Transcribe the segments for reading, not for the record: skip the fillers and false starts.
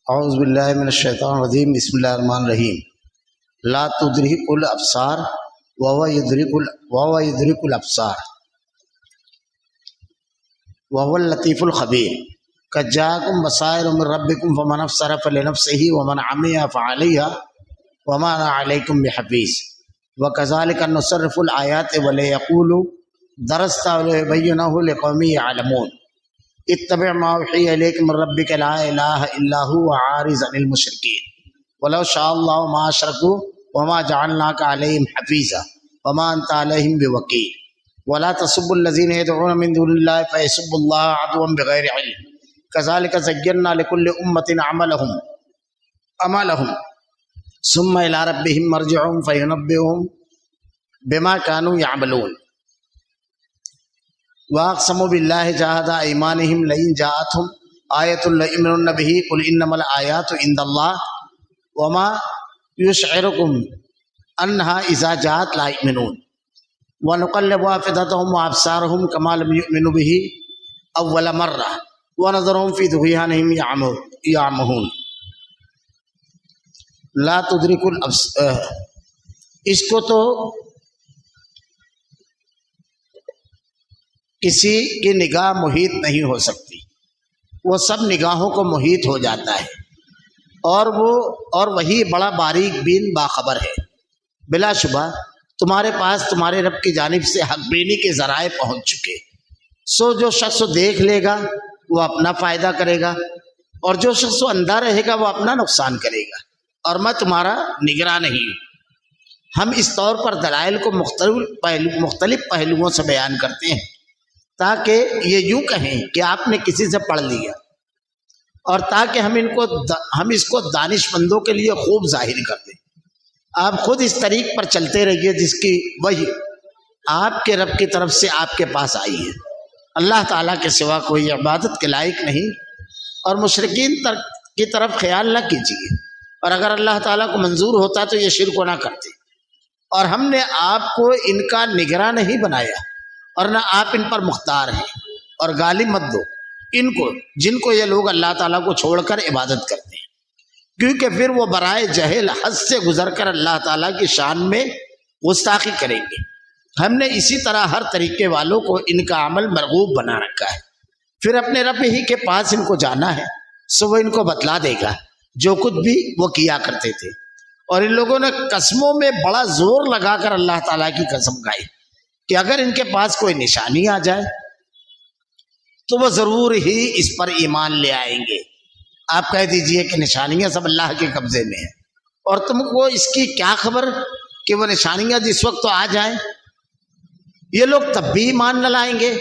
اعوذ باللہ من الشیطان الرجیم بسم اللہ الرحمن الرحیم لا تدرک الابصار وهو يدرك الابصار وهو اللطیف الخبیر قد جاءکم بصائر من ربکم فمن ابصر فلنفسه ومن عمی فعلیها وما انا علیکم بحفیظ وکذالک نصرف الآیات ولیقولوا درست وليبینه لقوم یعلمون اتبع ما اوحی الیک من ربک لا الہ الا هو عارض عن المشرکین ولو شاء اللہ ما اشرکوا وما جعلناک علیہم حفیظا وما انت علیہم بوکیل ولا تسبوا الذین يدعون من دون اللہ فیسبوا اللہ عدوا بغیر علم کذالک زینا لکل امۃ عملهم ثم الی ربهم مرجعهم فینبئهم بما كانوا يعملون واقسموا باللہ جاہد ایمانہم لئن جاءتہم آیۃ لَیؤمنن بہ قل انما الآیات عند اللہ وما یشعرکم انہا اذا جاءت لا یؤمنون ونقلب افئدتہم وابصارہم کما لم یؤمنوا بہ اول مرہ ونذرہم فی طغیانہم یعمہون لا تدرک الابصار، اس کو تو کسی کی نگاہ محیط نہیں ہو سکتی، وہ سب نگاہوں کو محیط ہو جاتا ہے اور وہی بڑا باریک بین باخبر ہے۔ بلا شبہ تمہارے پاس تمہارے رب کی جانب سے حق بینی کے ذرائع پہنچ چکے، سو جو شخص دیکھ لے گا وہ اپنا فائدہ کرے گا اور جو شخص اندھا رہے گا وہ اپنا نقصان کرے گا، اور میں تمہارا نگراں نہیں ہوں۔ ہم اس طور پر دلائل کو مختلف پہلوؤں سے بیان کرتے ہیں تاکہ یہ یوں کہیں کہ آپ نے کسی سے پڑھ لیا، اور تاکہ ہم اس کو دانش مندوں کے لیے خوب ظاہر کر دیں۔ آپ خود اس طریق پر چلتے رہیے جس کی وحی آپ کے رب کی طرف سے آپ کے پاس آئی ہے۔ اللہ تعالیٰ کے سوا کوئی عبادت کے لائق نہیں، اور مشرکین کی طرف خیال نہ کیجیے، اور اگر اللہ تعالیٰ کو منظور ہوتا تو یہ شرک نہ کرتے، اور ہم نے آپ کو ان کا نگراں نہیں بنایا اور نہ آپ ان پر مختار ہیں، اور گالی مت دو ان کو جن کو یہ لوگ اللہ تعالیٰ کو چھوڑ کر عبادت کرتے ہیں، کیونکہ پھر وہ برائے جہل حد سے گزر کر اللہ تعالیٰ کی شان میں گستاخی کریں گے۔ ہم نے اسی طرح ہر طریقے والوں کو ان کا عمل مرغوب بنا رکھا ہے، پھر اپنے رب ہی کے پاس ان کو جانا ہے، سو وہ ان کو بتلا دے گا جو کچھ بھی وہ کیا کرتے تھے۔ اور ان لوگوں نے قسموں میں بڑا زور لگا کر اللہ تعالیٰ کی قسم کھائی کہ اگر ان کے پاس کوئی نشانی آ جائے تو وہ ضرور ہی اس پر ایمان لے آئیں گے۔ آپ کہہ دیجئے کہ نشانیاں سب اللہ کے قبضے میں ہیں، اور تم کو اس کی کیا خبر کہ وہ نشانیاں جس وقت تو آ جائیں، یہ لوگ تب بھی ایمان نہ لائیں گے،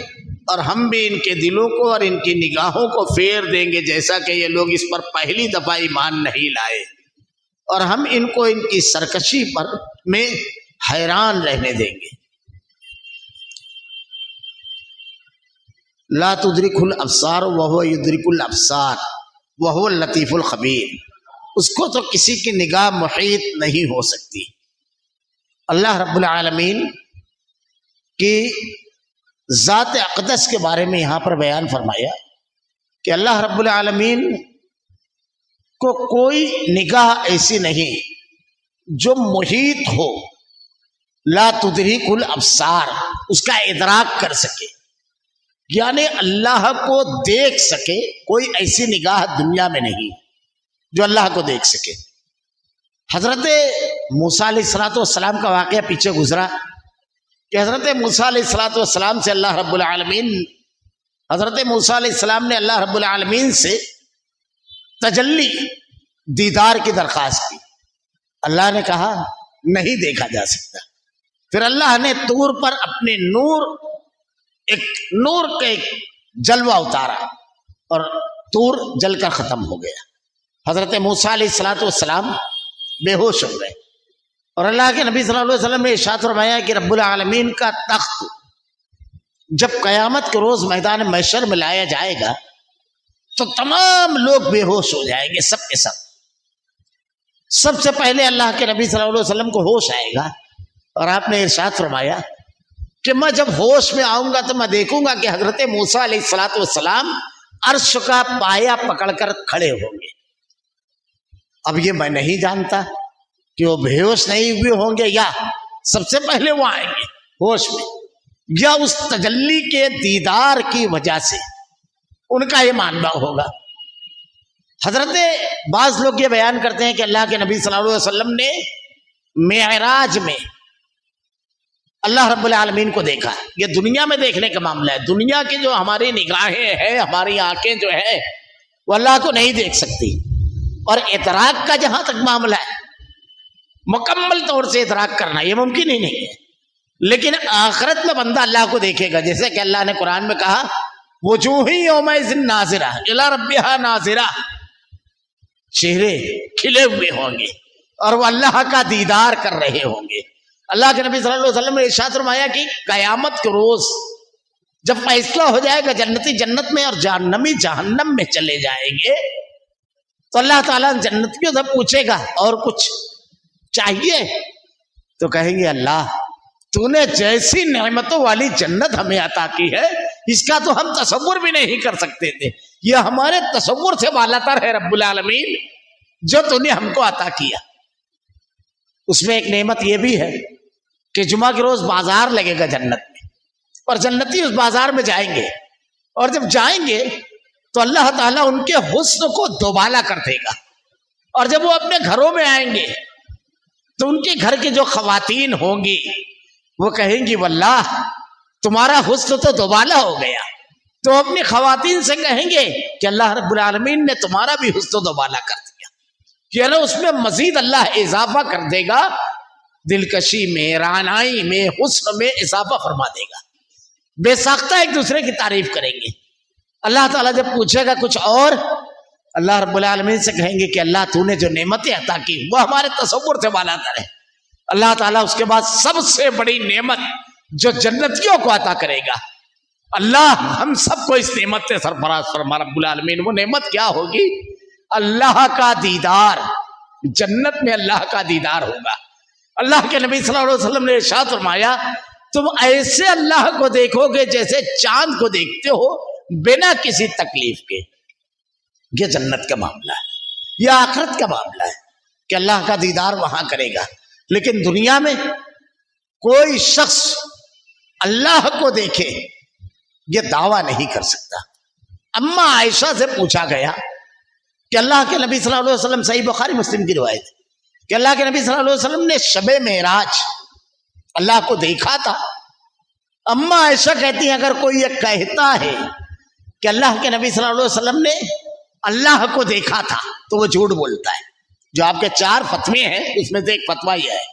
اور ہم بھی ان کے دلوں کو اور ان کی نگاہوں کو پھیر دیں گے جیسا کہ یہ لوگ اس پر پہلی دفعہ ایمان نہیں لائے، اور ہم ان کو ان کی سرکشی پر میں حیران رہنے دیں گے۔ لا تدرک الابصار وهو يدرك الابصار وهو اللطیف الخبیر، اس کو تو کسی کی نگاہ محیط نہیں ہو سکتی۔ اللہ رب العالمین کی ذات اقدس کے بارے میں یہاں پر بیان فرمایا کہ اللہ رب العالمین کو کوئی نگاہ ایسی نہیں جو محیط ہو، لا تدرک الابصار، اس کا ادراک کر سکے، یعنی اللہ کو دیکھ سکے۔ کوئی ایسی نگاہ دنیا میں نہیں جو اللہ کو دیکھ سکے۔ حضرت موسیٰ علیہ السلام کا واقعہ پیچھے گزرا کہ حضرت موسیٰ علیہ السلام سے اللہ رب العالمین حضرت موسیٰ علیہ السلام نے اللہ رب العالمین سے تجلی دیدار کی درخواست کی۔ اللہ نے کہا نہیں دیکھا جا سکتا۔ پھر اللہ نے طور پر اپنے نور کا ایک جلوہ اتارا اور طور جل کر ختم ہو گیا۔ حضرت موسیٰ علیہ السلام بے ہوش ہو گئے، اور اللہ کے نبی صلی اللہ علیہ وسلم نے ارشاد فرمایا کہ رب العالمین کا تخت جب قیامت کے روز میدان محشر میں لایا جائے گا تو تمام لوگ بے ہوش ہو جائیں گے، سب کے سب سے پہلے اللہ کے نبی صلی اللہ علیہ وسلم کو ہوش آئے گا، اور آپ نے ارشاد فرمایا کہ میں جب ہوش میں آؤں گا تو میں دیکھوں گا کہ حضرت موسیٰ علیہ السلام عرش کا پایا پکڑ کر کھڑے ہوں گے، اب یہ میں نہیں جانتا کہ وہ بے ہوش نہیں ہوئے ہوں گے یا سب سے پہلے وہ آئیں گے ہوش میں، یا اس تجلی کے دیدار کی وجہ سے ان کا یہ ماننا ہوگا۔ حضرت بعض لوگ یہ بیان کرتے ہیں کہ اللہ کے نبی صلی اللہ علیہ وسلم نے معراج میں اللہ رب العالمین کو دیکھا۔ یہ دنیا میں دیکھنے کا معاملہ ہے، دنیا کی جو ہماری نگاہیں ہیں، ہماری آنکھیں جو ہیں وہ اللہ کو نہیں دیکھ سکتی، اور ادراک کا جہاں تک معاملہ ہے مکمل طور سے ادراک کرنا یہ ممکن ہی نہیں ہے، لیکن آخرت میں بندہ اللہ کو دیکھے گا، جیسے کہ اللہ نے قرآن میں کہا وجوہ یومئذ ناظرہ الی ربہا ناظرہ، چہرے کھلے ہوئے ہوں گے اور وہ اللہ کا دیدار کر رہے ہوں گے۔ اللہ کے نبی صلی اللہ علیہ وسلم نے ارشاد فرمایا کہ قیامت کے روز جب فیصلہ ہو جائے گا جنتی جنت میں اور جہنمی جہنم میں چلے جائیں گے تو اللہ تعالیٰ جنتیوں سے پوچھے گا اور کچھ چاہیے؟ تو کہیں گے اللہ تو نے جیسی نعمتوں والی جنت ہمیں عطا کی ہے اس کا تو ہم تصور بھی نہیں کر سکتے تھے، یہ ہمارے تصور سے بالا تر ہے رب العالمین جو تو نے ہم کو عطا کیا۔ اس میں ایک نعمت یہ بھی ہے کہ جمعہ کے روز بازار لگے گا جنت میں، اور جنتی اس بازار میں جائیں گے، اور جب جائیں گے تو اللہ تعالیٰ ان کے حسن کو دوبالا کر دے گا، اور جب وہ اپنے گھروں میں آئیں گے تو ان کے گھر کی جو خواتین ہوں گی وہ کہیں گی واللہ تمہارا حسن تو دوبالا ہو گیا، تو اپنی خواتین سے کہیں گے کہ اللہ رب العالمین نے تمہارا بھی حسن دوبالا کر دیا، یعنی اس میں مزید اللہ اضافہ کر دے گا، دلکشی میں، رعنائی میں، حسن میں اضافہ فرما دے گا، بے ساختہ ایک دوسرے کی تعریف کریں گے۔ اللہ تعالیٰ جب پوچھے گا کچھ اور، اللہ رب العالمین سے کہیں گے کہ اللہ تو نے جو نعمتیں عطا کی وہ ہمارے تصور سے بالا تر ہے۔ اللہ تعالیٰ اس کے بعد سب سے بڑی نعمت جو جنتیوں کو عطا کرے گا، اللہ ہم سب کو اس نعمت سے سرفراز فرما رب العالمین، وہ نعمت کیا ہوگی؟ اللہ کا دیدار، جنت میں اللہ کا دیدار ہوگا۔ اللہ کے نبی صلی اللہ علیہ وسلم نے ارشاد فرمایا تم ایسے اللہ کو دیکھو گے جیسے چاند کو دیکھتے ہو بنا کسی تکلیف کے۔ یہ جنت کا معاملہ ہے، یہ آخرت کا معاملہ ہے کہ اللہ کا دیدار وہاں کرے گا، لیکن دنیا میں کوئی شخص اللہ کو دیکھے یہ دعویٰ نہیں کر سکتا۔ اما عائشہ سے پوچھا گیا کہ اللہ کے نبی صلی اللہ علیہ وسلم، صحیح بخاری مسلم کی روایت ہے کہ اللہ کے نبی صلی اللہ علیہ وسلم نے شب معراج اللہ کو دیکھا تھا۔ اما عائشہ کہتی ہیں اگر کوئی یہ کہتا ہے کہ اللہ کے نبی صلی اللہ علیہ وسلم نے اللہ کو دیکھا تھا تو وہ جھوٹ بولتا ہے۔ جو آپ کے 4 فتوے ہیں اس میں سے ایک فتویٰ یہ ہے،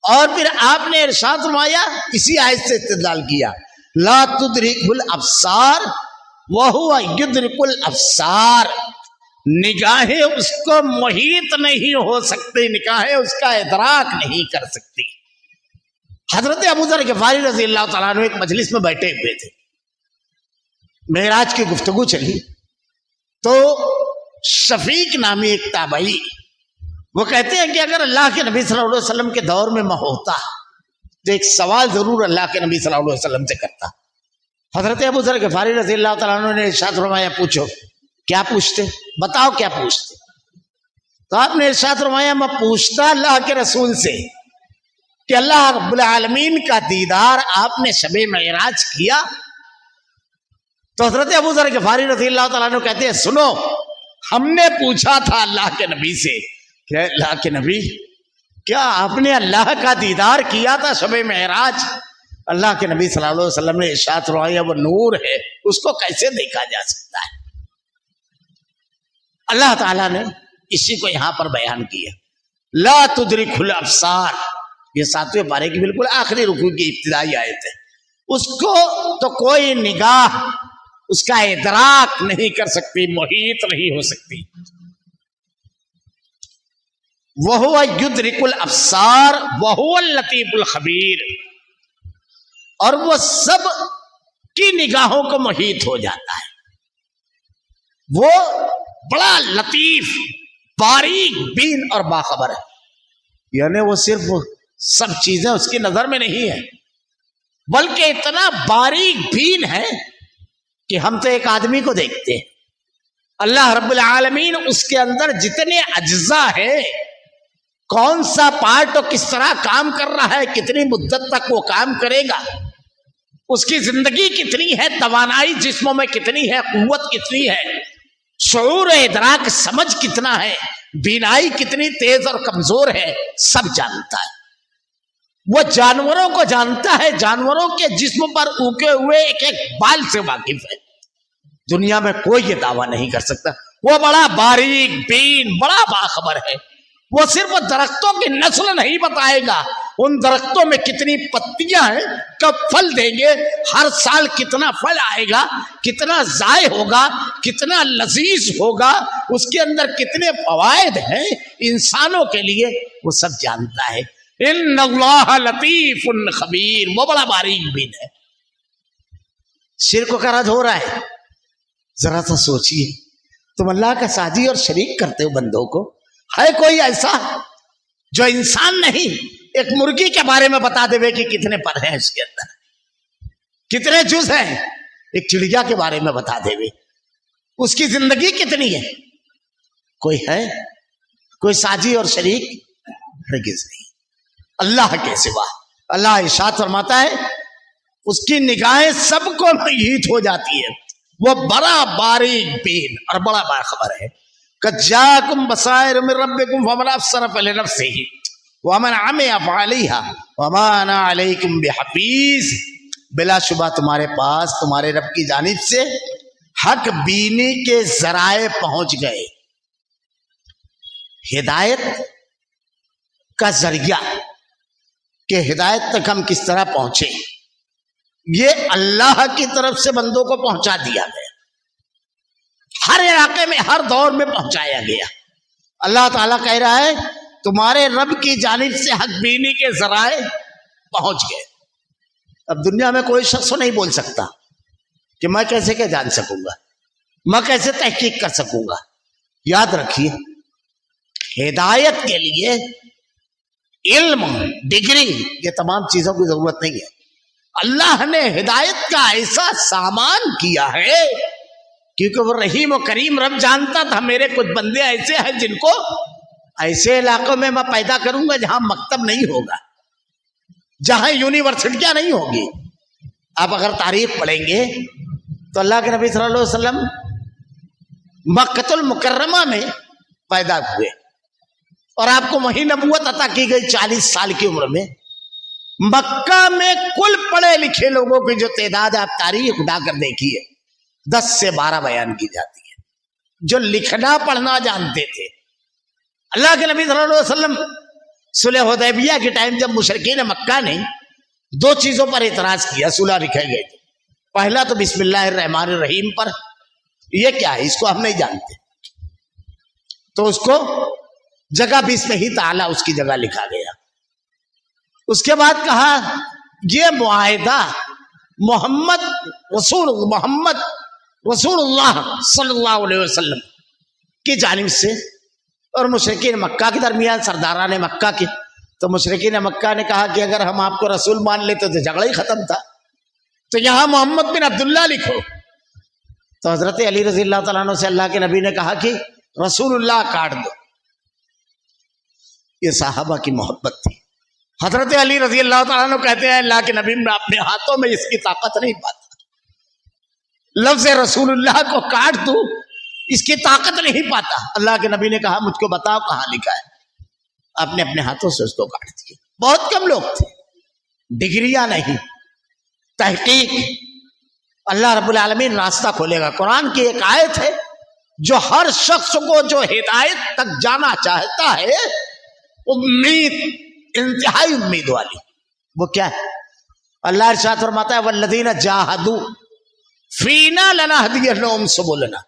اور پھر آپ نے ارشاد فرمایا اسی آیت سے استدلال کیا لا تدرک الابصار وہو یدرک الابصار، نگاہیں اس کو محیط نہیں ہو سکتی، نگاہیں اس کا ادراک نہیں کر سکتی۔ حضرت ابو ذر غفاری رضی اللہ تعالیٰ عنہ ایک مجلس میں بیٹھے ہوئے تھے، معراج کی گفتگو چلی تو شفیق نامی ایک تابعی وہ کہتے ہیں کہ اگر اللہ کے نبی صلی اللہ علیہ وسلم کے دور میں میں ہوتا تو ایک سوال ضرور اللہ کے نبی صلی اللہ علیہ وسلم سے کرتا۔ حضرت ابو ذر غفاری رضی اللہ تعالیٰ عنہ نے ارشاد فرمایا پوچھو، کیا پوچھتے؟ بتاؤ کیا پوچھتے؟ تو آپ نے ارشاد فرمایا میں پوچھتا اللہ کے رسول سے کہ اللہ رب العالمین کا دیدار آپ نے شب معراج کیا؟ تو حضرت ابو ذر غفاری رضی اللہ تعالیٰ عنہ کہتے ہیں سنو، ہم نے پوچھا تھا اللہ کے نبی سے کہ اللہ کے نبی کیا آپ نے اللہ کا دیدار کیا تھا شب معراج؟ اللہ کے نبی صلی اللہ علیہ وسلم نے ارشاد فرمایا وہ نور ہے، اس کو کیسے دیکھا جا سکتا ہے؟ اللہ تعالیٰ نے اسی کو یہاں پر بیان کیا لا تدرک الابصار، یہ 7ویں پارے کی بالکل آخری رکوع کی ابتدائی آیت ہے، اس کو تو کوئی نگاہ اس کا ادراک نہیں کر سکتی، محیط نہیں ہو سکتی۔ وَهُوَ يُدْرِكُ الْأَبْصَارَ وَهُوَ اللَّطِيفُ الْخَبِيرُ، اور وہ سب کی نگاہوں کو محیط ہو جاتا ہے، وہ بڑا لطیف، باریک بین اور باخبر ہے، یعنی وہ صرف سب چیزیں اس کی نظر میں نہیں ہیں بلکہ اتنا باریک بین ہے کہ ہم تو ایک آدمی کو دیکھتے ہیں اللہ رب العالمین اس کے اندر جتنے اجزاء ہیں، کون سا پارٹ اور کس طرح کام کر رہا ہے، کتنی مدت تک وہ کام کرے گا، اس کی زندگی کتنی ہے، توانائی جسموں میں کتنی ہے، قوت کتنی ہے، شعور ادراک سمجھ کتنا ہے، بینائی کتنی تیز اور کمزور ہے، سب جانتا ہے۔ وہ جانوروں کو جانتا ہے، جانوروں کے جسم پر اگے ہوئے ایک ایک بال سے واقف ہے۔ دنیا میں کوئی یہ دعویٰ نہیں کر سکتا۔ وہ بڑا باریک بین، بڑا باخبر ہے۔ وہ صرف درختوں کی نسل نہیں بتائے گا، ان درختوں میں کتنی پتیاں ہیں، کب پھل دیں گے، ہر سال کتنا پھل آئے گا، کتنا ضائع ہوگا، کتنا لذیذ ہوگا، اس کے اندر کتنے فوائد ہیں انسانوں کے لیے، وہ سب جانتا ہے۔ ان اللہ لطیف خبیر، وہ بڑا باریک بین ہے۔ شرک کا رد ہو رہا ہے، ذرا سا سوچئے، تم اللہ کا ساجی اور شریک کرتے ہو بندوں کو۔ ہے کوئی ایسا جو انسان نہیں ایک مرغی کے بارے میں بتا دے کہ کتنے پر ہیں اس کے اندر، کتنے جز ہیں، ایک چڑیا کے بارے میں بتا دے اس کی زندگی کتنی ہے؟ کوئی ہے کوئی ساجی اور شریک؟ ہرگز نہیں، اللہ کے سوا۔ اللہ ارشاد فرماتا ہے اس کی نگاہیں سب کو محیط ہو جاتی ہے، وہ بڑا باریک بین اور بڑا باخبر ہے۔ قد جاءکم بصائر من ربکم فمن ابصر فلنفسہ ومن عمی فعلیہا وما انا علیکم بحفیظ۔ بلا شبہ تمہارے پاس تمہارے رب کی جانب سے حق بینی کے ذرائع پہنچ گئے۔ ہدایت کا ذریعہ کہ ہدایت تک ہم کس طرح پہنچے، یہ اللہ کی طرف سے بندوں کو پہنچا دیا گیا، ہر علاقے میں ہر دور میں پہنچایا گیا۔ اللہ تعالیٰ کہہ رہا ہے تمہارے رب کی جانب سے حق بینی کے ذرائع پہنچ گئے۔ اب دنیا میں کوئی شخص نہیں بول سکتا کہ میں کیسے کیا جان سکوں گا، میں کیسے تحقیق کر سکوں گا۔ یاد رکھیے ہدایت کے لیے علم، ڈگری، یہ تمام چیزوں کی ضرورت نہیں ہے۔ اللہ نے ہدایت کا ایسا سامان کیا ہے کیونکہ وہ رحیم و کریم رب جانتا تھا میرے کچھ بندے ایسے ہیں جن کو ایسے علاقوں میں پیدا کروں گا جہاں مکتب نہیں ہوگا، جہاں یونیورسٹیاں نہیں ہوگی۔ آپ اگر تاریخ پڑھیں گے تو اللہ کے نبی صلی اللہ علیہ وسلم مکۃ المکرمہ میں پیدا ہوئے اور آپ کو وہی نبوت عطا کی گئی 40 سال کی عمر میں۔ مکہ میں کل پڑھے لکھے لوگوں کی جو تعداد آپ تاریخ اٹھا کر دیکھیے 10 سے 12 بیان کی جاتی ہے، جو لکھنا پڑھنا جانتے تھے۔ اللہ کے نبی صلی اللہ علیہ وسلم صلح حدیبیہ کے ٹائم جب مشرکین مکہ نے 2 چیزوں پر اعتراض کیا، صلح لکھے گئے تھے۔ پہلا تو بسم اللہ الرحمن الرحیم پر، یہ کیا ہے اس کو ہم نہیں جانتے، تو اس کو جگہ بسم ہی تعالیٰ اس کی جگہ لکھا گیا۔ اس کے بعد کہا یہ معاہدہ محمد رسول اللہ صلی اللہ علیہ وسلم کی جانب سے اور مشرکین مکہ کے درمیان، سرداران مکہ کے۔ تو مشرکین مکہ نے کہا کہ اگر ہم آپ کو رسول مان لیتے تو جھگڑا ہی ختم تھا، تو یہاں محمد بن عبداللہ لکھو۔ تو حضرت علی رضی اللہ تعالیٰ عنہ سے اللہ کے نبی نے کہا کہ رسول اللہ کاٹ دو۔ یہ صحابہ کی محبت تھی۔ حضرت علی رضی اللہ تعالیٰ عنہ کہتے ہیں اللہ کے نبی میں اپنے ہاتھوں میں اس کی طاقت نہیں پاتا، لفظ رسول اللہ کو کاٹ دوں اس کی طاقت نہیں پاتا۔ اللہ کے نبی نے کہا مجھ کو بتاؤ کہاں لکھا ہے، آپ نے اپنے ہاتھوں سے اس کو کاٹ دیا۔ بہت کم لوگ تھے، ڈگریاں نہیں، تحقیق۔ اللہ رب العالمین راستہ کھولے گا۔ قرآن کی ایک آیت ہے جو ہر شخص کو جو ہدایت تک جانا چاہتا ہے، امید، انتہائی امید والی، وہ کیا ہے؟ اللہ ارشاد فرماتا ہے والذین جاہدوا فینا لنہدینہم سبلنا،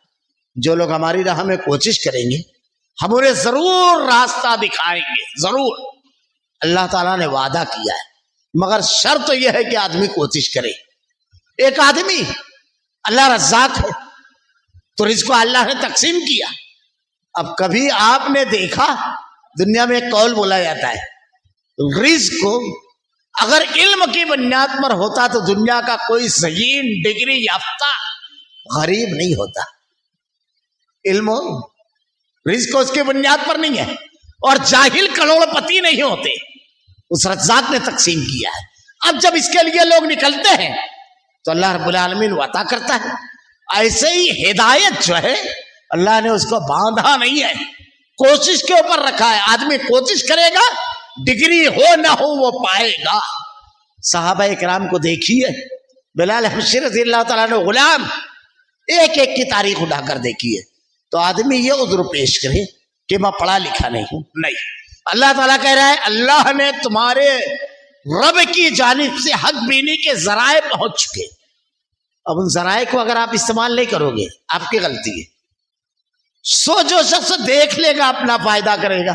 جو لوگ ہماری راہ میں کوشش کریں گے ہم انہیں ضرور راستہ دکھائیں گے، ضرور۔ اللہ تعالیٰ نے وعدہ کیا ہے، مگر شرط یہ ہے کہ آدمی کوشش کرے۔ ایک آدمی اللہ رزاق ہے تو رزق کو اللہ نے تقسیم کیا۔ اب کبھی آپ نے دیکھا، دنیا میں ایک قول بولا جاتا ہے رزق کو اگر علم کی بنیاد پر ہوتا تو دنیا کا کوئی ذہین ڈگری یافتہ غریب نہیں ہوتا۔ علم رزق اس کی بنیاد پر نہیں ہے، اور جاہل کروڑپتی نہیں ہوتے، اس رزاق نے تقسیم کیا ہے۔ اب جب اس کے لیے لوگ نکلتے ہیں تو اللہ رب العالمین وہ عطا کرتا ہے۔ ایسے ہی ہدایت جو ہے اللہ نے اس کو باندھا نہیں ہے، کوشش کے اوپر رکھا ہے۔ آدمی کوشش کرے گا، ڈگری ہو نہ ہو وہ پائے گا۔ صحابہ اکرام کو دیکھیے، بلال حبشی رضی اللہ تعالیٰ نے غلام ایک ایک کی تاریخ اٹھا کر دیکھیے، تو آدمی یہ عذر پیش کرے کہ میں پڑھا لکھا نہیں ہوں، نہیں، اللہ تعالیٰ کہہ رہا ہے اللہ نے تمہارے رب کی جانب سے حق بینی کے ذرائع پہنچ چکے، اب ان ذرائع کو اگر آپ استعمال نہیں کرو گے آپ کی غلطی ہے۔ جو شخص دیکھ لے گا اپنا فائدہ کرے گا،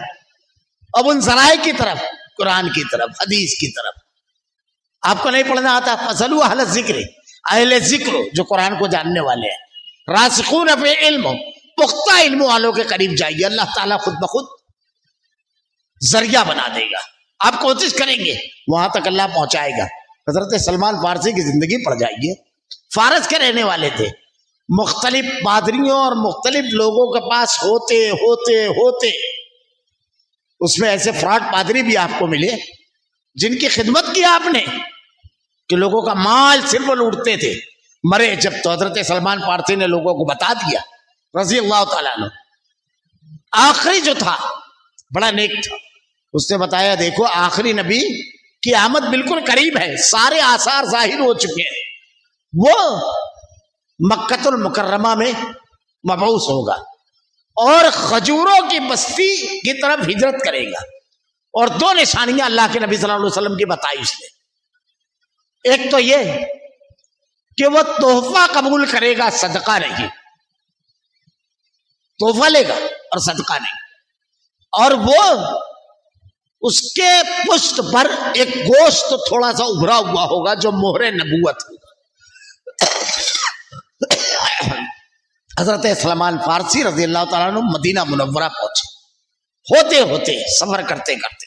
اب ان ذرائع کی طرف، قرآن کی طرف، حدیث کی طرف۔ آپ کو نہیں پڑھنا آتا، فَاسْأَلُوا أَهْلَ الذِّكْرِ، اہل ذکر جو قرآن کو جاننے والے ہیں، راسخون فی علم، پختہ علم والوں کے قریب جائیے، اللہ تعالیٰ خود بخود ذریعہ بنا دے گا۔ آپ کوشش کریں گے وہاں تک اللہ پہنچائے گا۔ حضرت سلمان فارسی کی زندگی پڑھ جائیے، فارس کے رہنے والے تھے، مختلف پادریوں اور مختلف لوگوں کے پاس ہوتے ہوتے ہوتے اس میں ایسے فراڈ پادری بھی آپ کو ملے جن کی خدمت کی آپ نے کہ لوگوں کا مال صرف لوٹتے تھے۔ مرے جب تو حضرت سلمان فارسی نے لوگوں کو بتا دیا رضی اللہ تعالیٰ عنہ، آخری جو تھا بڑا نیک تھا، اس نے بتایا دیکھو آخری نبی کی آمد بالکل قریب ہے، سارے آثار ظاہر ہو چکے ہیں، وہ مکہ المکرمہ میں مبعوث ہوگا اور کھجوروں کی بستی کی طرف ہجرت کرے گا۔ اور دو نشانیاں اللہ کے نبی صلی اللہ علیہ وسلم کی بتائی اس نے، ایک تو یہ کہ وہ تحفہ قبول کرے گا، صدقہ نہیں، تحفہ لے گا اور صدقہ نہیں، اور وہ اس کے پشت پر ایک گوشت تھوڑا سا ابھرا ہوا ہوگا جو مہر نبوت ہوگا۔ حضرت سلمان فارسی رضی اللہ تعالیٰ عنہ مدینہ منورہ پہنچے، ہوتے ہوتے سفر کرتے کرتے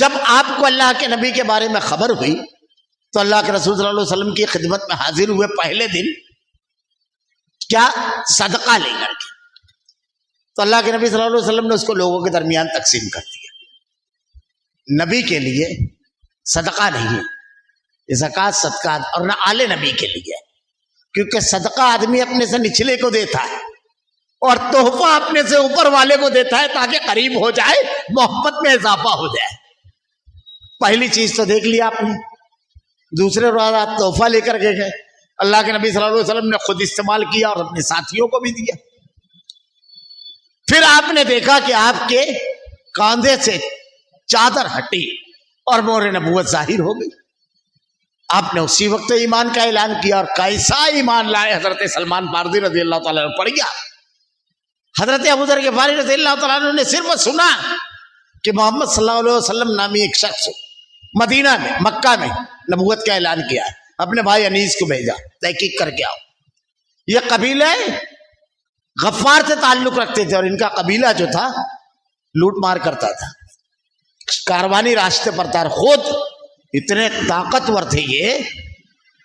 جب آپ کو اللہ کے نبی کے بارے میں خبر ہوئی تو اللہ کے رسول صلی اللہ علیہ وسلم کی خدمت میں حاضر ہوئے، پہلے دن کیا صدقہ لے کر کے، تو اللہ کے نبی صلی اللہ علیہ وسلم نے اس کو لوگوں کے درمیان تقسیم کر دیا۔ نبی کے لیے صدقہ نہیں ہے، زکوٰۃ صدقات، اور نہ آل نبی کے لیے، کیونکہ صدقہ آدمی اپنے سے نچلے کو دیتا ہے اور تحفہ اپنے سے اوپر والے کو دیتا ہے تاکہ قریب ہو جائے، محبت میں اضافہ ہو جائے۔ پہلی چیز تو دیکھ لیا آپ نے۔ دوسرے روز آپ تحفہ لے کر کے گئے، اللہ کے نبی صلی اللہ علیہ وسلم نے خود استعمال کیا اور اپنے ساتھیوں کو بھی دیا۔ پھر آپ نے دیکھا کہ آپ کے کاندھے سے چادر ہٹی اور مہر نبوت ظاہر ہو گئی۔ آپ نے اسی وقت ایمان کا اعلان کیا، اور کیسا ایمان لائے حضرت سلمان فارسی رضی اللہ تعالیٰ عنہ۔ پڑھ گیا حضرت ابو ذر غفاری رضی اللہ تعالیٰ عنہ نے صرف سنا کہ محمد صلی اللہ علیہ وسلم نامی ایک شخص مدینہ میں، مکہ میں نبوت کا اعلان کیا ہے، اپنے بھائی انیس کو بھیجا تحقیق کر کے آؤ۔ یہ قبیلہ غفار سے تعلق رکھتے تھے اور ان کا قبیلہ جو تھا لوٹ مار کرتا تھا، کاروانی راستے پر تھا، خود اتنے طاقتور تھے یہ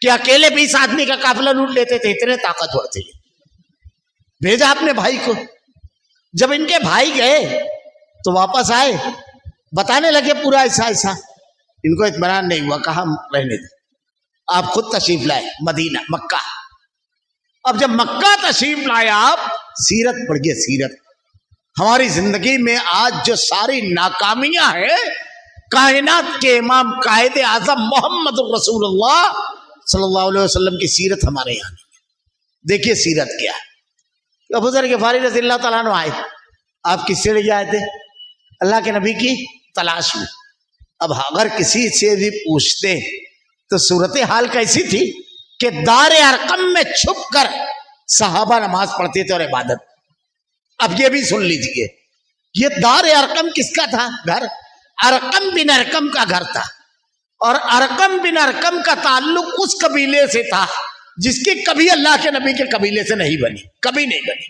کہ اکیلے 20 آدمی کا قافلہ لوٹ لیتے تھے، اتنے طاقتور تھے یہ۔ بھیجا اپنے بھائی کو، جب ان کے بھائی گئے تو واپس آئے، بتانے لگے پورا ایسا ایسا، ان کو اطمینان نہیں ہوا، کہاں رہنے دے، آپ خود تشریف لائے مدینہ، مکہ۔ اب جب مکہ تشریف لائے آپ، سیرت پڑھیے، سیرت ہماری زندگی میں آج جو ساری ناکامیاں ہیں، کائنات کے امام قائد اعظم محمد رسول اللہ صلی اللہ علیہ وسلم کی سیرت ہمارے یہاں نہیں ہے۔ دیکھیے سیرت کیا ہے۔ ابو ذر غفاری رضی اللہ تعالیٰ عنہ آئے، آپ کس سے لے آئے تھے؟ اللہ کے نبی کی تلاش میں۔ اب اگر کسی سے بھی پوچھتے تو صورتحال کیسی تھی کہ دار ارقم میں چھپ کر صحابہ نماز پڑھتے تھے اور عبادت۔ اب یہ بھی سن لیجئے، یہ دار ارقم کس کا تھا؟ گھر ارقم بن ارقم کا گھر تھا، اور ارقم بن ارقم کا تعلق اس قبیلے سے تھا جس کی کبھی اللہ کے نبی کے قبیلے سے نہیں بنی، کبھی نہیں بنی۔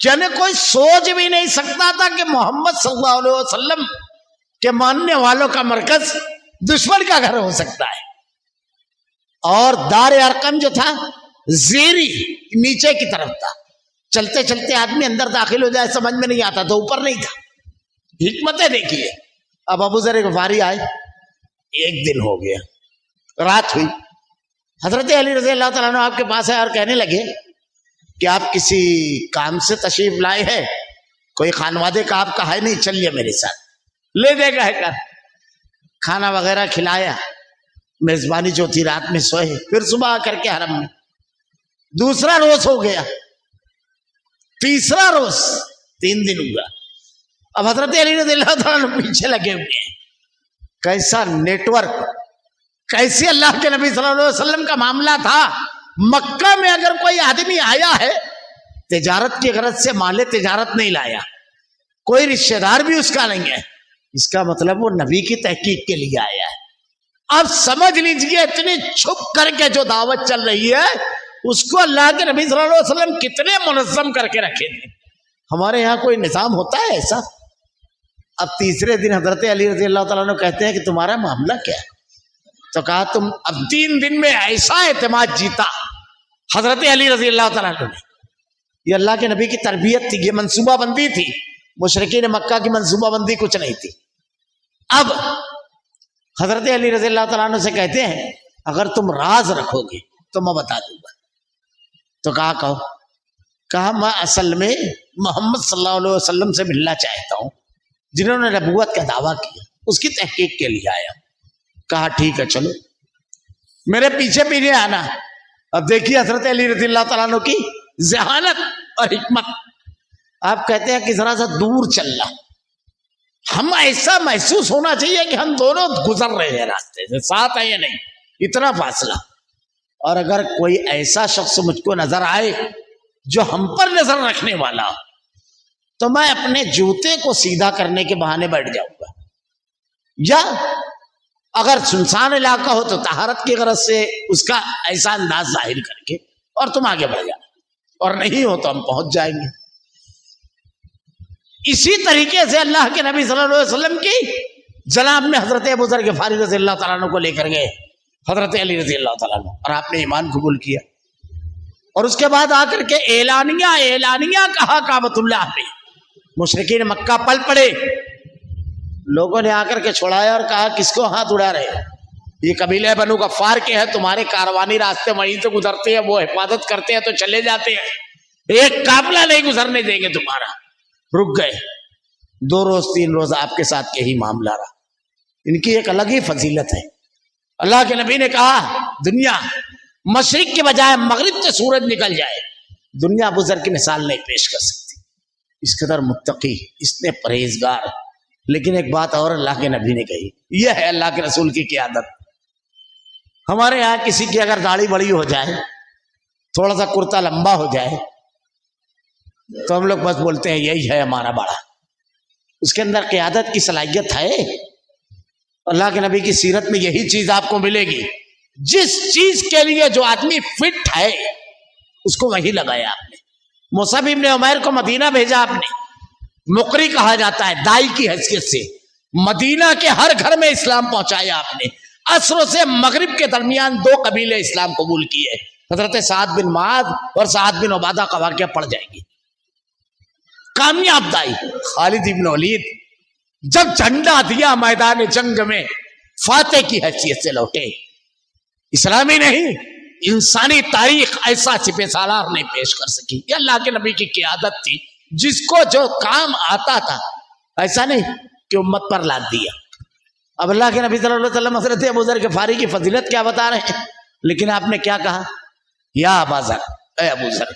یعنی کوئی سوچ بھی نہیں سکتا تھا کہ محمد صلی اللہ علیہ وسلم کے ماننے والوں کا مرکز دشمن کا گھر ہو سکتا ہے۔ اور دار ارقم جو تھا زیری نیچے کی طرف تھا، چلتے چلتے آدمی اندر داخل ہو جائے سمجھ میں نہیں آتا تو اوپر نہیں تھا. حکمتیں دیکھیے. اب ابو ذر غفاری آئے, ایک دن ہو گیا, رات ہوئی, حضرت علی رضی اللہ تعالیٰ عنہ آپ کے پاس ہے اور کہنے لگے کہ آپ کسی کام سے تشریف لائے ہیں, کوئی خانوادے کا آپ کا ہے نہیں, چلیے میرے ساتھ, لے دے گا کر. کھانا وغیرہ کھلایا, میزبانی جو تھی رات میں سوئے, پھر صبح آ کر کے حرم میں. دوسرا روز ہو گیا, تیسرا روز, 3 دن ہوا. اب حضرت علی رضی اللہ تعالیٰ پیچھے لگے ہوئے ہیں. کیسا نیٹ ورک, کیسے اللہ کے نبی صلی اللہ علیہ وسلم کا معاملہ تھا. مکہ میں اگر کوئی آدمی آیا ہے تجارت کی غرض سے, مال تجارت نہیں لایا, کوئی رشتہ دار بھی اس کا نہیں ہے, اس کا مطلب وہ نبی کی تحقیق کے لیے آیا ہے. اب سمجھ لیجئے اتنی چھپ کر کے جو دعوت چل رہی ہے اس کو اللہ کے نبی صلی اللہ علیہ وسلم کتنے منظم کر کے رکھے تھے. ہمارے یہاں کوئی نظام ہوتا ہے ایسا؟ اب تیسرے دن حضرت علی رضی اللہ تعالیٰ عنہ کہتے ہیں کہ تمہارا معاملہ کیا ہے؟ تو کہا تم اب 3 دن میں ایسا اعتماد جیتا حضرت علی رضی اللہ تعالیٰ عنہ نے. یہ اللہ کے نبی کی تربیت تھی, یہ منصوبہ بندی تھی. مشرکین مکہ کی منصوبہ بندی کچھ نہیں تھی. اب حضرت علی رضی اللہ تعالیٰ عنہ سے کہتے ہیں اگر تم راز رکھو گے تو میں بتا دوں گا. تو کہو. کہا میں اصل میں محمد صلی اللہ علیہ وسلم سے ملنا چاہتا ہوں جنہوں نے نبوت کا دعویٰ کیا, اس کی تحقیق کے لیے آیا. کہا ٹھیک ہے چلو میرے پیچھے پیچھے آنا. اب دیکھیے حضرت علی رضی اللہ تعالیٰ عنہ کی ذہانت اور حکمت. آپ کہتے ہیں کہ ذرا سا دور چلنا, ہم ایسا محسوس ہونا چاہیے کہ ہم دونوں گزر رہے ہیں راستے سے, ساتھ ہیں یا نہیں, اتنا فاصلہ. اور اگر کوئی ایسا شخص مجھ کو نظر آئے جو ہم پر نظر رکھنے والا تو میں اپنے جوتے کو سیدھا کرنے کے بہانے بیٹھ جاؤں گا, یا اگر سنسان علاقہ ہو تو طہارت کی غرض سے اس کا ایسا انداز ظاہر کر کے اور تم آگے بڑھ جانا, اور نہیں ہو تو ہم پہنچ جائیں گے. اسی طریقے سے اللہ کے نبی صلی اللہ علیہ وسلم کی جناب میں حضرت ابو ذر غفاری رضی اللہ تعالیٰ عنہ کو لے کر گئے حضرت علی رضی اللہ تعالیٰ عنہ, اور آپ نے ایمان قبول کیا. اور اس کے بعد آ کر کے اعلانیہ کہا کعبۃ اللہ میں. مشرکین مکہ پل پڑے, لوگوں نے آ کر کے چھوڑایا اور کہا کس کو ہاتھ اڑا رہے, یہ قبیلہ بنو غفار کے ہیں, تمہارے کاروانی راستے وہیں سے گزرتے ہیں, وہ حفاظت کرتے ہیں تو چلے جاتے ہیں, ایک قافلہ نہیں گزرنے دیں گے تمہارا. رک گئے. 2 روز 3 روز آپ کے ساتھ یہی معاملہ رہا. ان کی ایک الگ ہی فضیلت ہے. اللہ کے نبی نے کہا دنیا مشرق کے بجائے مغرب سے سورج نکل جائے, دنیا ابو ذر کی مثال نہیں پیش کر سکتی. اس قدر متقی, اس نے پرہیزگار. لیکن ایک بات اور اللہ کے نبی نے کہی, یہ ہے اللہ کے رسول کی قیادت. ہمارے یہاں کسی کی اگر داڑھی بڑی ہو جائے, تھوڑا سا کرتا لمبا ہو جائے, تو ہم لوگ بس بولتے ہیں یہی ہے ہمارا بڑا. اس کے اندر قیادت کی صلاحیت ہے. اللہ کے نبی کی سیرت میں یہی چیز آپ کو ملے گی. جس چیز کے لیے جو آدمی فٹ ہے اس کو وہی لگایا آپ نے. مصعب ابن عمیر کو مدینہ بھیجا آپ نے, مقری کہا جاتا ہے دائی کی حیثیت سے. مدینہ کے ہر گھر میں اسلام پہنچایا آپ نے. عصر سے مغرب کے درمیان 2 قبیلے اسلام قبول کیے, حضرت سعد بن معاذ اور سعد بن عبادہ کا واقعہ پڑ جائے گی. کامیاب دائی خالد ابن ولید جب جھنڈا دیا میدان جنگ میں فاتح کی حیثیت سے لوٹے. اسلامی نہیں انسانی تاریخ ایسا سپہ سالار نہیں پیش کر سکی. یہ اللہ کے نبی کی قیادت تھی. جس کو جو کام آتا تھا ایسا نہیں کہ امت پر لاد دیا. اب اللہ کے نبی صلی اللہ علیہ وسلم حضرت ابو ذر غفاری کی فضیلت کیا بتا رہے ہیں, لیکن آپ نے کیا کہا, یا ابا ذر, اے ابو ذر,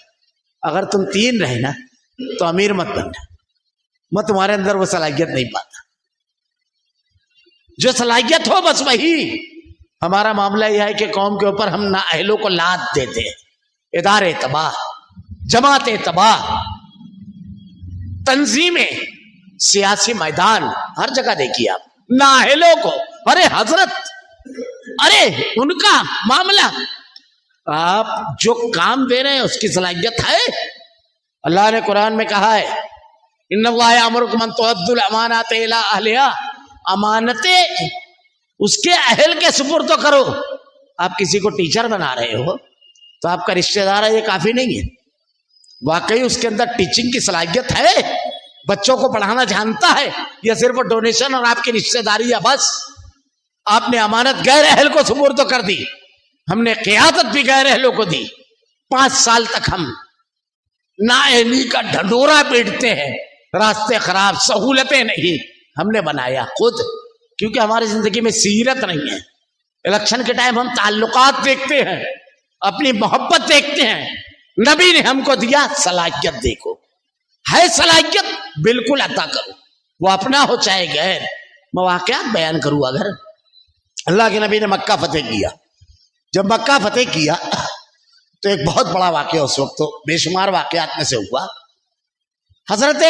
اگر تم 3 رہے نا تو امیر مت بننا, میں تمہارے اندر وہ صلاحیت نہیں پاتا. جو صلاحیت ہو بس وہی. ہمارا معاملہ یہ ہے کہ قوم کے اوپر ہم نااہلوں کو لاد دیتے ہیں. ادارے تباہ, جماعتیں تباہ, تنظیمیں, سیاسی میدان, ہر جگہ دیکھیے آپ نااہلوں کو. ارے حضرت, ارے ان کا معاملہ, آپ جو کام دے رہے ہیں اس کی صلاحیت ہے. اللہ نے قرآن میں کہا ہے ان اللہ یامرکم ان تؤدوا الامانات الی اہلھا, امانتیں اس کے اہل کے سپرد کرو. آپ کسی کو ٹیچر بنا رہے ہو تو آپ کا رشتہ دار ہے یہ کافی نہیں ہے. واقعی اس کے اندر ٹیچنگ کی صلاحیت ہے، بچوں کو پڑھانا جانتا ہے، یا صرف ڈونیشن اور آپ کی رشتہ داری ہے بس؟ آپ نے امانت غیر اہل کو سپرد کر دی، ہم نے قیادت بھی غیر اہلوں کو دی۔ 5 سال تک ہم نااہلی کا ڈھنڈورا پیٹتے ہیں، راستے خراب، سہولتیں نہیں، ہم نے بنایا خود، کیونکہ ہماری زندگی میں سیرت نہیں ہے۔ الیکشن کے ٹائم ہم تعلقات دیکھتے ہیں، اپنی محبت دیکھتے ہیں۔ نبی نے ہم کو دیا صلاحیت، دیکھو ہے صلاحیت بالکل عطا کرو، وہ اپنا ہو چاہے غیر۔ میں واقعات بیان کروں، اگر اللہ کے نبی نے مکہ فتح کیا، جب مکہ فتح کیا تو ایک بہت بڑا واقعہ اس وقت، تو بے شمار واقعات میں سے ہوا۔ حضرت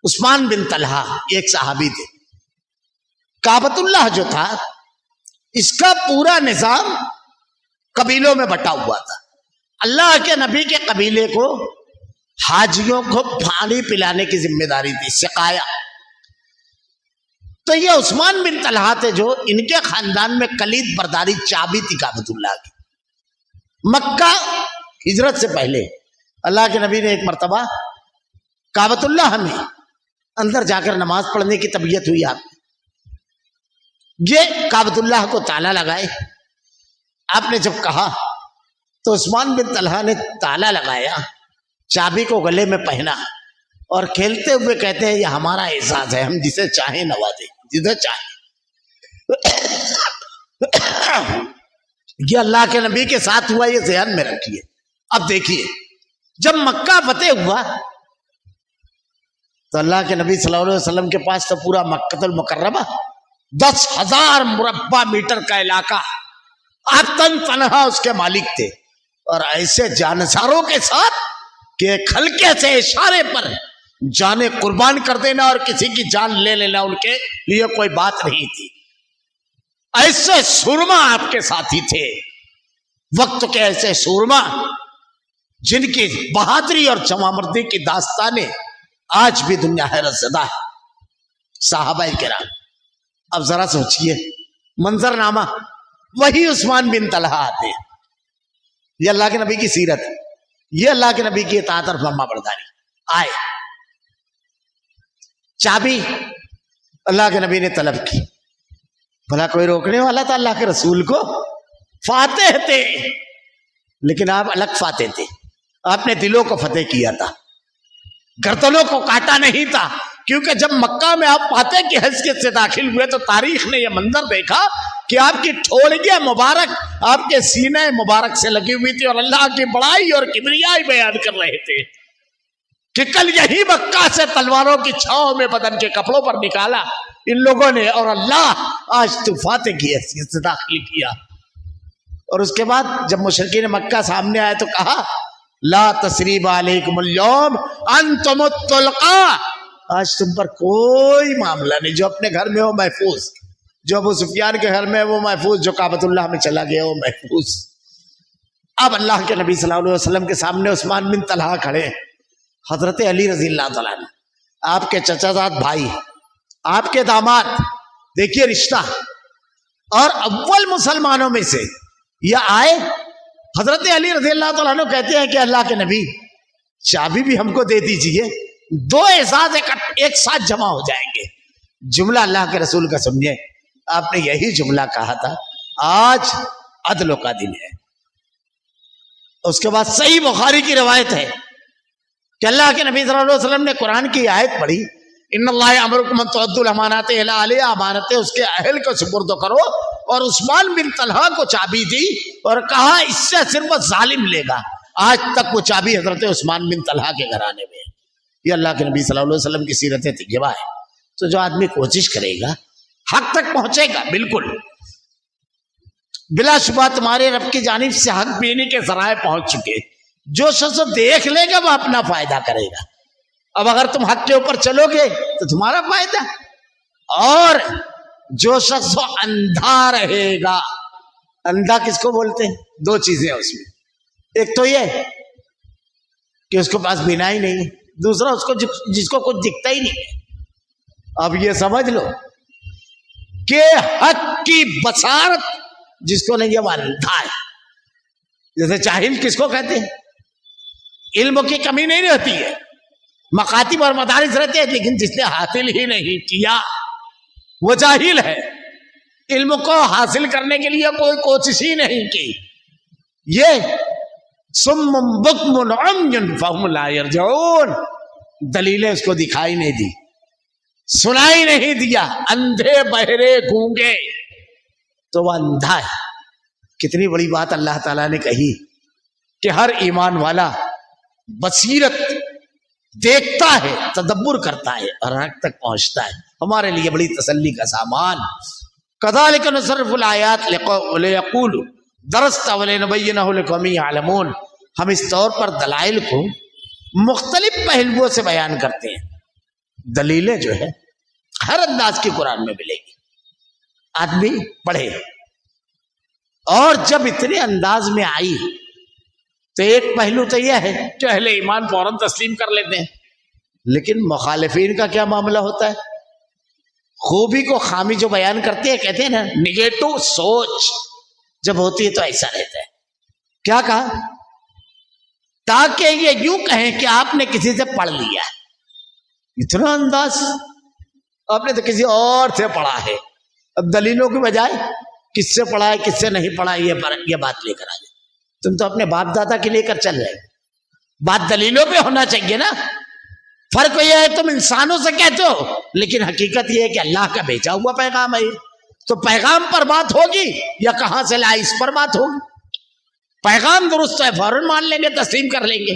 عثمان بن طلحہ ایک صحابی تھے، کعبۃ اللہ جو تھا اس کا پورا نظام قبیلوں میں بٹا ہوا تھا۔ اللہ کے نبی کے قبیلے کو حاجیوں کو پانی پلانے کی ذمہ داری تھی، سقایا۔ تو یہ عثمان بن طلحہ تھے جو ان کے خاندان میں کلید برداری چابی تھی کعبۃ اللہ کی۔ مکہ ہجرت سے پہلے اللہ کے نبی نے ایک مرتبہ کعبۃ اللہ میں اندر جا کر نماز پڑھنے کی طبیعت ہوئی، آپ یہ کعبۃ اللہ کو تالا لگائے۔ آپ نے جب کہا تو عثمان بن طلحہ نے تالا لگایا، چابی کو گلے میں پہنا اور کھیلتے ہوئے کہتے ہیں یہ ہمارا اعزاز ہے، ہم جسے چاہیں نوازیں، جسے چاہیں۔ یہ اللہ کے نبی کے ساتھ ہوا، یہ ذہن میں رکھیے۔ اب دیکھیے جب مکہ فتح ہوا تو اللہ کے نبی صلی اللہ علیہ وسلم کے پاس تو پورا مکہ المکرمہ 10,000 مربع میٹر کا علاقہ، آپ تنہا اس کے مالک تھے، اور ایسے جانساروں کے ساتھ کہ ایک ہلکے سے اشارے پر جانیں قربان کر دینا اور کسی کی جان لے لینا ان کے لیے کوئی بات نہیں تھی۔ ایسے سورما آپ کے ساتھی تھے، وقت کے ایسے سورما جن کی بہادری اور جوانمردی کی داستانیں آج بھی دنیا حیرت زدہ ہے۔ صحابہ کرام، اب ذرا سوچئے منظرنامہ، وہی عثمان بن طلحہ آتے ہیں، یہ اللہ کے نبی کی سیرت، یہ اللہ کے نبی کی اطاعت اور فرما برداری۔ آئے چابی اللہ کے نبی نے طلب کی، بھلا کوئی روکنے والا تھا اللہ کے رسول کو؟ فاتح تھے، لیکن آپ الگ فاتح تھے، آپ نے دلوں کو فتح کیا تھا، گردنوں کو کاٹا نہیں تھا، کیونکہ جب مکہ میں آپ فاتح کی حیثیت سے داخل ہوئے تو تاریخ نے یہ منظر دیکھا کہ آپ کی ٹھوڑیاں مبارک آپ کے سینے مبارک سے لگی ہوئی تھی، اور اللہ کی بڑائی اور کبریائی بیان کر رہے تھے کہ کل یہی مکہ سے تلواروں کی چھاؤں میں بدن کے کپڑوں پر نکالا ان لوگوں نے، اور اللہ آج تو فاتح کی حیثیت سے داخل کیا۔ اور اس کے بعد جب مشرکین مکہ سامنے آئے تو کہا لا تثریب علیکم اليوم انتم الطلقاء، آج تم پر کوئی معاملہ نہیں، جو اپنے گھر میں ہو محفوظ، جو ابو سفیان کے گھر میں وہ محفوظ، جو کعبۃ اللہ میں چلا گیا وہ محفوظ۔ اب اللہ کے نبی صلی اللہ علیہ وسلم کے سامنے عثمان بن طلحہ کھڑے، حضرت علی رضی اللہ تعالیٰ عنہ آپ کے چچا زاد بھائی، آپ کے داماد، دیکھیے رشتہ، اور اول مسلمانوں میں سے یہ آئے۔ حضرت علی رضی اللہ تعالیٰ عنہ کہتے ہیں کہ اللہ کے نبی چابی بھی ہم کو دے دیجئے، 2 اعزاز ایک ساتھ جمع ہو جائیں گے۔ جملہ اللہ کے رسول کا سمجھے، آپ نے یہی جملہ کہا تھا آج عدل کا دن ہے۔ اس کے بعد صحیح بخاری کی روایت ہے کہ اللہ کے نبی صلی اللہ علیہ وسلم نے قرآن کی آیت پڑھی، ان اللہ یامرکم ان تؤدوا الامانات الی اہلہا، امانتیں اس کے اہل کو سپرد کرو، اور عثمان بن طلحہ کو چابی دی اور کہا اس سے صرف ظالم لے گا۔ آج تک وہ چابی حضرت عثمان بن طلحہ کے گھرانے میں ہے۔ یہ اللہ کے نبی صلی اللہ علیہ وسلم کی سیرت طیبہ ہے۔ تو جو آدمی کوشش کرے گا حق تک پہنچے گا، بالکل بلا شبہ تمہارے رب کی جانب سے حق بینی کے ذرائع پہنچ چکے، جو شخص دیکھ لے گا وہ اپنا فائدہ کرے گا۔ اب اگر تم حق کے اوپر چلو گے تو تمہارا فائدہ، اور جو شخص وہ اندھا رہے گا، اندھا کس کو بولتے ہیں؟ 2 چیزیں ہیں اس میں، ایک تو یہ کہ اس کے پاس بینائی نہیں ہے، دوسرا اس کو جس کو کچھ دکھتا ہی نہیں ہے۔ اب یہ سمجھ لو کہ حق کی بصارت جس کو نہیں ہے وہ اندھا ہے۔ جیسے جاہل کس کو کہتے ہیں؟ علم کی کمی نہیں رہتی ہے، مکاتب اور مدارس رہتے ہیں، لیکن جس نے حاصل ہی نہیں کیا وہ جاہل ہے۔ علم کو حاصل کرنے کے لیے کوئی کوشش ہی نہیں کی۔ یہ صم بکم عمی فہم لا یرجعون، دلیلیں اس کو دکھائی نہیں دی، سنائی نہیں دیا، اندھے بہرے گونگے، تو وہ اندھا ہے۔ کتنی بڑی بات اللہ تعالیٰ نے کہی کہ ہر ایمان والا بصیرت دیکھتا ہے، تدبر کرتا ہے اور حق تک پہنچتا ہے۔ ہمارے لیے بڑی تسلی کا سامان۔ کذالک نصرف الآیات لیقولوا درست ولنبینہ لقوم یعلمون، ہم اس طور پر دلائل کو مختلف پہلوؤں سے بیان کرتے ہیں۔ دلیلیں جو ہے ہر انداز کی قرآن میں ملے گی، آدمی پڑھے، اور جب اتنے انداز میں آئی تو ایک پہلو تو یہ ہے کہ اہل ایمان فوراً تسلیم کر لیتے ہیں، لیکن مخالفین کا کیا معاملہ ہوتا ہے؟ خوبی کو خامی جو بیان کرتے ہیں، کہتے ہیں نا نگیٹو سوچ جب ہوتی ہے تو ایسا رہتا ہے۔ کیا کہا؟ تاکہ یہ یوں کہیں کہ آپ نے کسی سے پڑھ لیا ہے۔ اتنا انداز، آپ نے تو کسی اور سے پڑھا ہے، اب دلیلوں کی بجائے کس سے پڑھا ہے کس سے نہیں پڑھا یہ بات لے کر آ جائے۔ تم تو اپنے باپ دادا کے لے کر چل رہے، بات دلیلوں پہ ہونا چاہیے نا۔ فرق یہ ہے تم انسانوں سے کہتے ہو، لیکن حقیقت یہ ہے کہ اللہ کا بھیجا ہوا پیغام ہے، تو پیغام پر بات ہوگی یا کہاں سے لائے اس پر بات ہوگی۔ پیغام درست ہے فوراً مان لیں گے، تسلیم کر لیں گے۔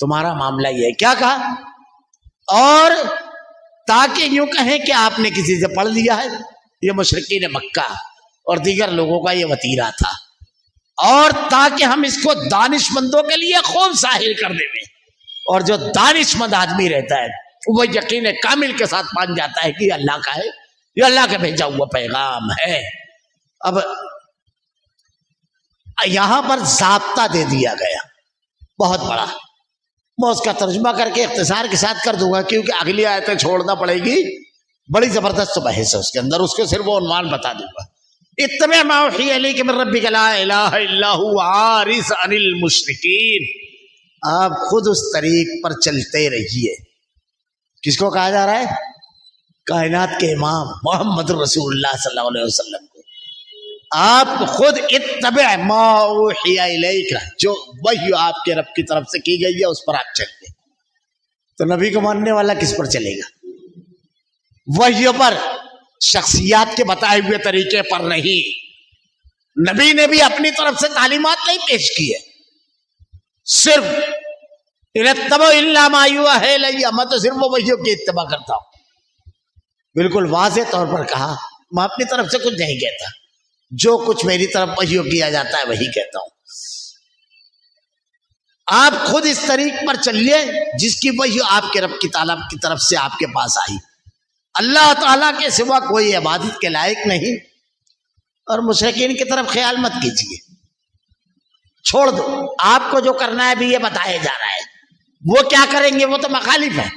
تمہارا معاملہ یہ ہے، کیا کہا؟ اور تاکہ یوں کہیں کہ آپ نے کسی سے پڑھ لیا ہے۔ یہ مشرکین مکہ اور دیگر لوگوں کا یہ وتیرہ تھا، اور تاکہ ہم اس کو دانش مندوں کے لیے خوب ظاہر کر دیں، اور جو دانش مند آدمی رہتا ہے وہ یقین کامل کے ساتھ مان جاتا ہے کہ یہ اللہ کا ہے، یہ اللہ کا بھیجا ہوا پیغام ہے۔ اب یہاں پر ضابطہ دے دیا گیا بہت بڑا، میں اس کا ترجمہ کر کے اختصار کے ساتھ کر دوں گا کیونکہ اگلی آیتیں چھوڑنا پڑے گی، بڑی زبردست بحث ہے اس کے اندر، اس کے صرف وہ عنوان بتا دوں گا۔ اتبع ما اوحی الیک من ربک لا الہ الا هو عارض عن المشرکین، آپ خود اس طریق پر چلتے رہیے۔ کس کو کہا جا رہا ہے؟ کائنات کے امام محمد رسول اللہ صلی اللہ علیہ وسلم کو۔ آپ خود اتبع ما اوحی الیک، جو وحی آپ کے رب کی طرف سے کی گئی ہے اس پر آپ چلتے۔ تو نبی کو ماننے والا کس پر چلے گا؟ وحی پر، شخصیات کے بتائے ہوئے طریقے پر نہیں۔ نبی نے بھی اپنی طرف سے تعلیمات نہیں پیش کی ہے، صرف اتبع الا ما یوحی الی، میں تو صرف وہ وحیوں کی اتباع کرتا ہوں۔ بالکل واضح طور پر کہا، میں اپنی طرف سے کچھ نہیں کہتا، جو کچھ میری طرف وحیوں کیا جاتا ہے وہی کہتا ہوں۔ آپ خود اس طریق پر چلیے جس کی وحی آپ کے رب کی طرف سے آپ کے پاس آئی۔ اللہ تعالیٰ کے سوا کوئی عبادت کے لائق نہیں، اور مشرکین کی طرف خیال مت کیجیے، چھوڑ دو۔ آپ کو جو کرنا ہے بھی یہ بتایا جا رہا ہے، وہ کیا کریں گے وہ تو مخالف ہے،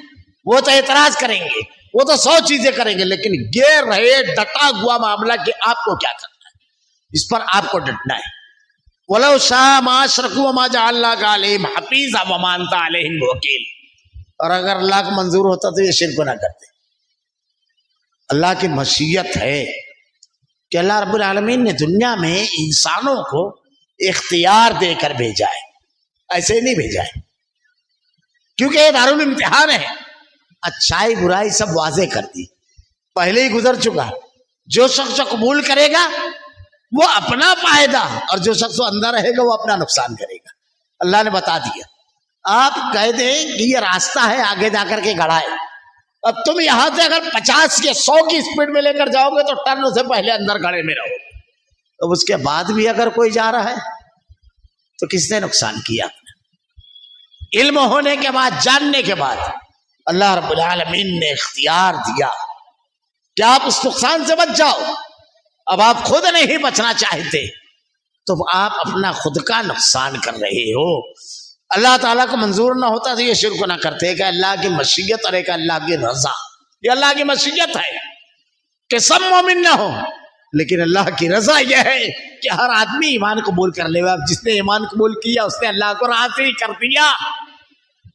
وہ تو اعتراض کریں گے، وہ تو 100 چیزیں کریں گے، لیکن یہ رہے ڈٹا ہوا معاملہ کہ آپ کو کیا کرنا ہے، اس پر آپ کو ڈٹنا ہے۔ وَلَوْ شَاءَ مَا أَشْرَكُوا وَمَا جَعَلْنَاكَ عَلَيْهِمْ حَفِيظًا وَمَا أَنْتَ عَلَيْهِمْ بِوَكِيلٍ، اور اگر اللہ کو منظور ہوتا تو یہ شرک نہ کرتے۔ اللہ کی مشیت ہے کہ اللہ رب العالمین نے دنیا میں انسانوں کو اختیار دے کر بھیجا ہے، ایسے نہیں بھیجا ہے، کیونکہ یہ دارالامتحان ہے۔ اچھائی برائی سب واضح کر دی، پہلے ہی گزر چکا۔ جو شخص قبول کرے گا وہ اپنا فائدہ، اور جو شخص اندر رہے گا وہ اپنا نقصان کرے گا۔ اللہ نے بتا دیا۔ آپ کہہ دیں کہ یہ راستہ ہے، آگے جا کر کے گڑھا ہے، اب تم یہاں سے اگر 50 یا 100 کی اسپیڈ میں لے کر جاؤ گے تو ٹرن سے پہلے اندر گڑھے میں رہو گے، اب اس کے بعد بھی اگر کوئی جا رہا ہے تو کس نے نقصان کیا؟ علم ہونے کے بعد، جاننے کے بعد اللہ رب العالمین نے اختیار دیا کہ آپ اس نقصان سے بچ جاؤ۔ اب آپ خود نہیں بچنا چاہتے تو آپ اپنا خود کا نقصان کر رہے ہو۔ اللہ تعالیٰ کو منظور نہ ہوتا تو یہ شرک نہ کرتے کہ اللہ کی مشیت اور ایک اللہ کی رضا۔ یہ اللہ کی مشیت ہے کہ سب مومن نہ ہو، لیکن اللہ کی رضا یہ ہے کہ ہر آدمی ایمان قبول کر لے۔ اب جس نے ایمان قبول کیا اس نے اللہ کو راضی کر دیا۔